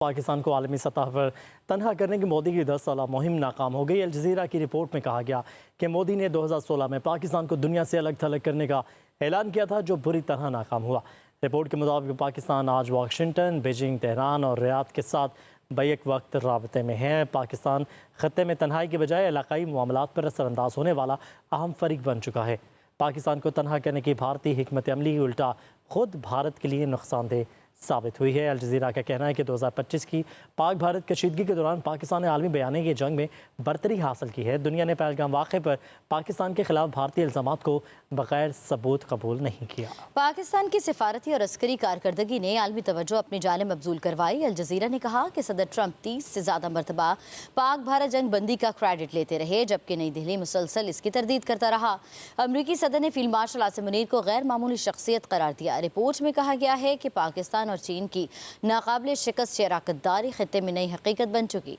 پاکستان کو عالمی سطح پر تنہا کرنے کی مودی کی 10 سالہ مہم ناکام ہو گئی۔ الجزیرہ کی رپورٹ میں کہا گیا کہ مودی نے 2016 میں پاکستان کو دنیا سے الگ تھلگ کرنے کا اعلان کیا تھا، جو بری طرح ناکام ہوا۔ رپورٹ کے مطابق پاکستان آج واشنگٹن، بیجنگ، تہران اور ریاض کے ساتھ بیک وقت رابطے میں ہے۔ پاکستان خطے میں تنہائی کے بجائے علاقائی معاملات پر اثر انداز ہونے والا اہم فریق بن چکا ہے۔ پاکستان کو تنہا کرنے کی بھارتی حکمت عملی الٹا خود بھارت کے لیے نقصان دہ ثابت ہوئی ہے۔ الجزیرہ کا کہنا ہے کہ 2025 کی پاک بھارت کشیدگی کے دوران پاکستان نے عالمی بیانیے کی جنگ میں برتری حاصل کی ہے۔ دنیا نے پہلگام واقعے پر پاکستان کے خلاف بھارتی الزامات کو بغیر ثبوت قبول نہیں کیا۔ پاکستان کی سفارتی اور عسکری کارکردگی نے عالمی توجہ اپنی جانب مبذول کروائی۔ الجزیرہ نے کہا کہ صدر ٹرمپ 30 سے زیادہ مرتبہ پاک بھارت جنگ بندی کا کریڈٹ لیتے رہے، جبکہ نئی دہلی مسلسل اس کی تردید کرتا رہا۔ امریکی صدر نے فیلڈ مارشل عاصم منیر کو غیر معمولی شخصیت قرار دیا۔ رپورٹ میں کہا گیا ہے کہ پاکستان اور چین کی ناقابل شکست شراکت داری خطے میں نئی حقیقت بن چکی۔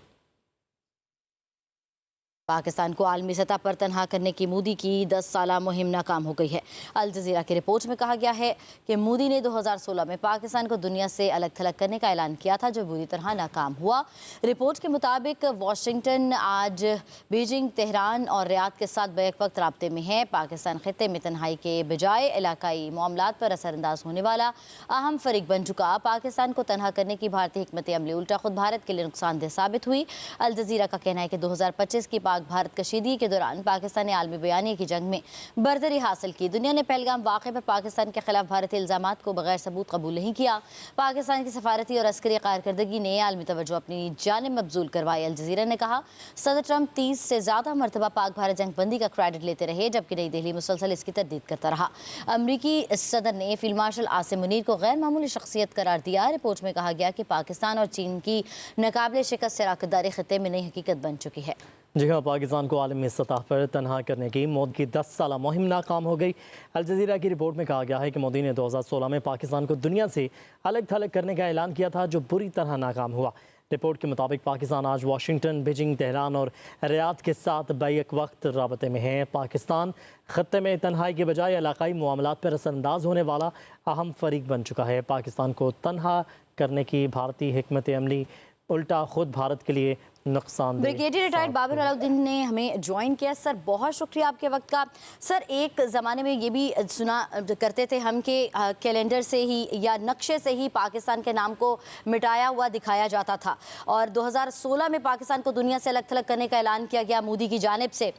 پاکستان کو عالمی سطح پر تنہا کرنے کی مودی کی 10 سالہ مہم ناکام ہو گئی ہے۔ الجزیرہ کی رپورٹ میں کہا گیا ہے کہ مودی نے 2016 میں پاکستان کو دنیا سے الگ تھلگ کرنے کا اعلان کیا تھا، جو بری طرح ناکام ہوا۔ رپورٹ کے مطابق واشنگٹن آج بیجنگ، تہران اور ریاض کے ساتھ بیک وقت رابطے میں ہے۔ پاکستان خطے میں تنہائی کے بجائے علاقائی معاملات پر اثر انداز ہونے والا اہم فریق بن چکا۔ پاکستان کو تنہا کرنے کی بھارتی حکمت عملی الٹا خود بھارت کے لیے نقصان دہ ثابت ہوئی۔ الجزیرہ کا کہنا ہے کہ 2025 کی پاک بھارت کشیدگی کے دوران پاکستان نے عالمی بیانیے کی جنگ میں برتری حاصل کی۔ دنیا نے پہلگام واقعے پر پاکستان کے خلاف بھارتی الزامات کو بغیر ثبوت قبول نہیں کیا۔ پاکستان کی سفارتی اور عسکری کارکردگی نے عالمی توجہ اپنی جانب مبذول کروائی۔ الجزیرہ نے کہا صدر ٹرمپ 30 سے زیادہ مرتبہ پاک بھارت جنگ بندی کا کریڈٹ لیتے رہے، جبکہ نئی دہلی مسلسل اس کی تردید کرتا رہا۔ امریکی صدر نے فیلڈ مارشل عاصم منیر کو غیر معمولی شخصیت قرار دیا۔ رپورٹ میں کہا گیا کہ پاکستان اور چین کی ناقابل شکست شراکت داری خطے میں نئی حقیقت بن چکی ہے۔ جی ہاں، پاکستان کو عالمی سطح پر تنہا کرنے کی مودی کی 10 سالہ مہم ناکام ہو گئی۔ الجزیرہ کی رپورٹ میں کہا گیا ہے کہ مودی نے 2016 میں پاکستان کو دنیا سے الگ تھلگ کرنے کا اعلان کیا تھا، جو بری طرح ناکام ہوا۔ رپورٹ کے مطابق پاکستان آج واشنگٹن، بیجنگ، تہران اور ریاض کے ساتھ بیک وقت رابطے میں ہے۔ پاکستان خطے میں تنہائی کے بجائے علاقائی معاملات پر اثر انداز ہونے والا اہم فریق بن چکا ہے۔ پاکستان کو تنہا کرنے کی بھارتی حکمت عملی الٹا خود بھارت کے لیے نقصان دہ۔ بریگیڈیئر ریٹائرڈ بابر علاؤالدین نے ہمیں جوائن کیا۔ سر بہت شکریہ آپ کے وقت کا۔ سر ایک زمانے میں یہ بھی سنا کرتے تھے ہم کہ کیلنڈر سے ہی یا نقشے سے ہی پاکستان کے نام کو مٹایا ہوا دکھایا جاتا تھا، اور 2016 میں پاکستان کو دنیا سے الگ تھلگ کرنے کا اعلان کیا گیا مودی کی جانب سے۔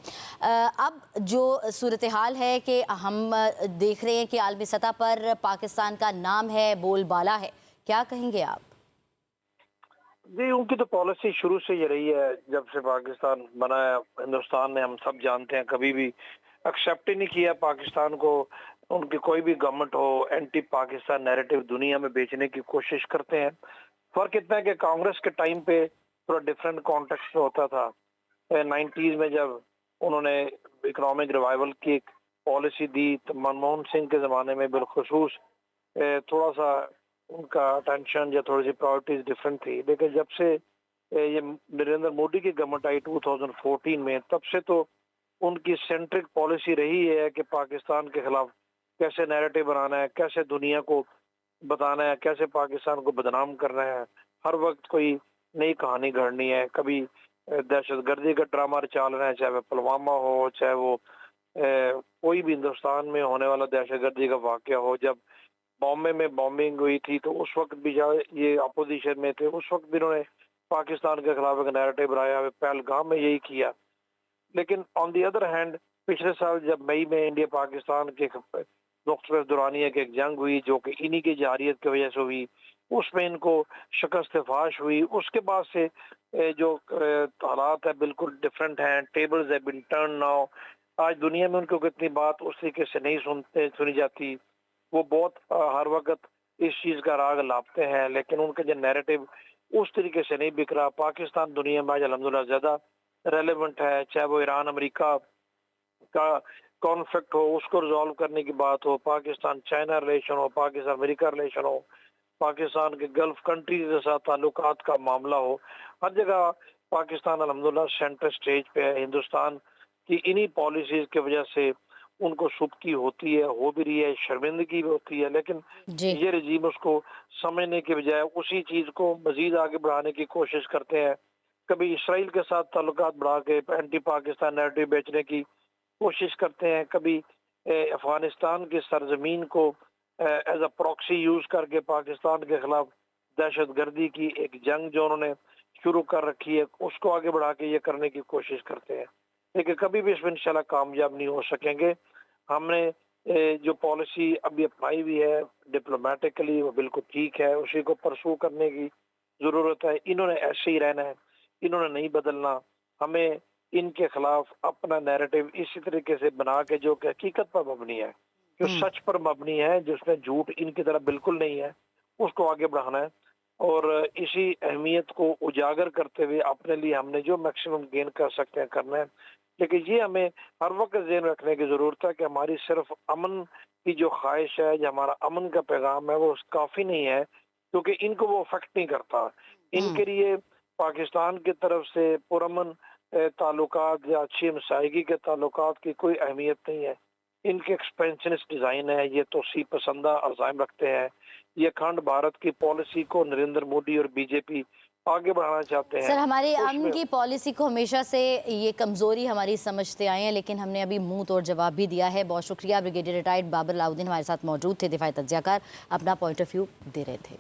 اب جو صورتحال ہے کہ ہم دیکھ رہے ہیں کہ عالمی سطح پر پاکستان کا نام ہے، بول بالا ہے، کیا کہیں گے آپ؟ جی، ان کی تو پالیسی شروع سے یہ رہی ہے، جب سے پاکستان بنا ہے ہندوستان نے، ہم سب جانتے ہیں، کبھی بھی ایکسیپٹ ہی نہیں کیا پاکستان کو۔ ان کی کوئی بھی گورنمنٹ ہو، اینٹی پاکستان نیریٹو دنیا میں بیچنے کی کوشش کرتے ہیں۔ فرق اتنا ہے کہ کانگریس کے ٹائم پہ تھوڑا ڈیفرنٹ کانٹیکسٹ میں ہوتا تھا۔ 90s میں جب انہوں نے اکنامک ریوائول کی ایک پالیسی دی تو منموہن سنگھ کے زمانے میں بالخصوص تھوڑا سا ان کا اٹینشن یا تھوڑی سی پرائورٹیز ڈفرینٹ تھی، لیکن جب سے یہ نریندر مودی کی گورنمنٹ آئی 2014 میں، تب سے تو ان کی سینٹرک پالیسی رہی ہے کہ پاکستان کے خلاف کیسے نیریٹو بنانا ہے، کیسے دنیا کو بتانا ہے، کیسے پاکستان کو بدنام کرنا ہے۔ ہر وقت کوئی نئی کہانی گھڑنی ہے، کبھی دہشت گردی کا ڈرامہ چالنا ہے، چاہے وہ پلوامہ ہو، چاہے وہ کوئی بھی ہندوستان میں ہونے والا دہشت گردی کا واقعہ ہو۔ جب بامبے میں بامبنگ ہوئی تھی تو اس وقت بھی یہ اپوزیشن میں تھے، اس وقت بھی انہوں نے پاکستان کے خلاف ایک نیریٹو بنایا، پہلگام میں یہی کیا۔ لیکن آن دی ادر ہینڈ پچھلے سال جب مئی میں انڈیا پاکستان کے مختلف دورانیہ کی ایک جنگ ہوئی، جو کہ انہی کی جارحیت کی وجہ سے ہوئی، اس میں ان کو شکست فاش ہوئی۔ اس کے بعد سے جو حالات ہے بالکل ڈفرینٹ ہیں، tables have been turn now. آج دنیا میں ان کو کتنی بات اس طریقے سے نہیں سنی جاتی، وہ بہت ہر وقت اس چیز کا راگ لاپتے ہیں، لیکن ان کا جو نیریٹو اس طریقے سے نہیں بک رہا۔ پاکستان دنیا میں آج الحمدللہ زیادہ ریلیونٹ ہے، چاہے وہ ایران امریکہ کا کانفلکٹ ہو، اس کو ریزالو کرنے کی بات ہو، پاکستان چائنا ریلیشن ہو، پاکستان امریکہ ریلیشن ہو، پاکستان کے گلف کنٹریز کے ساتھ تعلقات کا معاملہ ہو، ہر جگہ پاکستان الحمدللہ سینٹر سٹیج پہ ہے۔ ہندوستان کی انہی پالیسیز کی وجہ سے ان کو سبکی ہوتی ہے, ہو بھی رہی ہے, شرمندگی بھی ہوتی ہے, لیکن جی یہ رجیم اس کو سمجھنے کے بجائے اسی چیز کو مزید آگے بڑھانے کی کوشش کرتے ہیں. کبھی اسرائیل کے ساتھ تعلقات بڑھا کے اینٹی پاکستان نیریٹو بیچنے کی کوشش کرتے ہیں, کبھی افغانستان کی سرزمین کو ایز اے پراکسی یوز کر کے پاکستان کے خلاف دہشت گردی کی ایک جنگ جو انہوں نے شروع کر رکھی ہے اس کو آگے بڑھا کے یہ کرنے کی کوشش کرتے ہیں, لیکن کبھی بھی اس میں انشاءاللہ کامیاب نہیں ہو سکیں گے. ہم نے جو پالیسی ابھی اپنائی ہوئی ہے ڈپلومیٹکلی وہ بالکل ٹھیک ہے, اسی کو پرسو کرنے کی ضرورت ہے. انہوں نے ایسے ہی رہنا ہے, انہوں نے نہیں بدلنا. ہمیں ان کے خلاف اپنا نیریٹو اسی طریقے سے بنا کے جو کہ حقیقت پر مبنی ہے, جو سچ پر مبنی ہے, جس میں جھوٹ ان کی طرح بالکل نہیں ہے, اس کو آگے بڑھانا ہے. اور اسی اہمیت کو اجاگر کرتے ہوئے اپنے لیے ہم نے جو میکسیمم گین کر سکتے ہیں کرنا ہے. لیکن یہ ہمیں ہر وقت ذہن رکھنے کی ضرورت ہے کہ ہماری صرف امن کی جو خواہش ہے, جو ہمارا امن کا پیغام ہے, وہ کافی نہیں ہے, کیونکہ ان کو وہ افیکٹ نہیں کرتا. ان کے لیے پاکستان کی طرف سے پرامن تعلقات یا اچھی ہمسائیگی کے تعلقات کی کوئی اہمیت نہیں ہے. ان کے ایکسپینشنسٹ ڈیزائن ہے, یہ توسیع پسندہ عزائم رکھتے ہیں, یہ اکھنڈ بھارت کی پالیسی کو نریندر مودی اور بی جے پی آگے بڑھانا چاہتے ہیں. سر ہماری اس امن میں کی پالیسی کو ہمیشہ سے یہ کمزوری ہماری سمجھتے آئے ہیں, لیکن ہم نے ابھی منہ توڑ جواب بھی دیا ہے. بہت شکریہ. بریگیڈیئر ریٹائرڈ بابر علاؤدین ہمارے ساتھ موجود تھے, دفاعی تجزیہ کار, اپنا پوائنٹ آف ویو دے رہے تھے.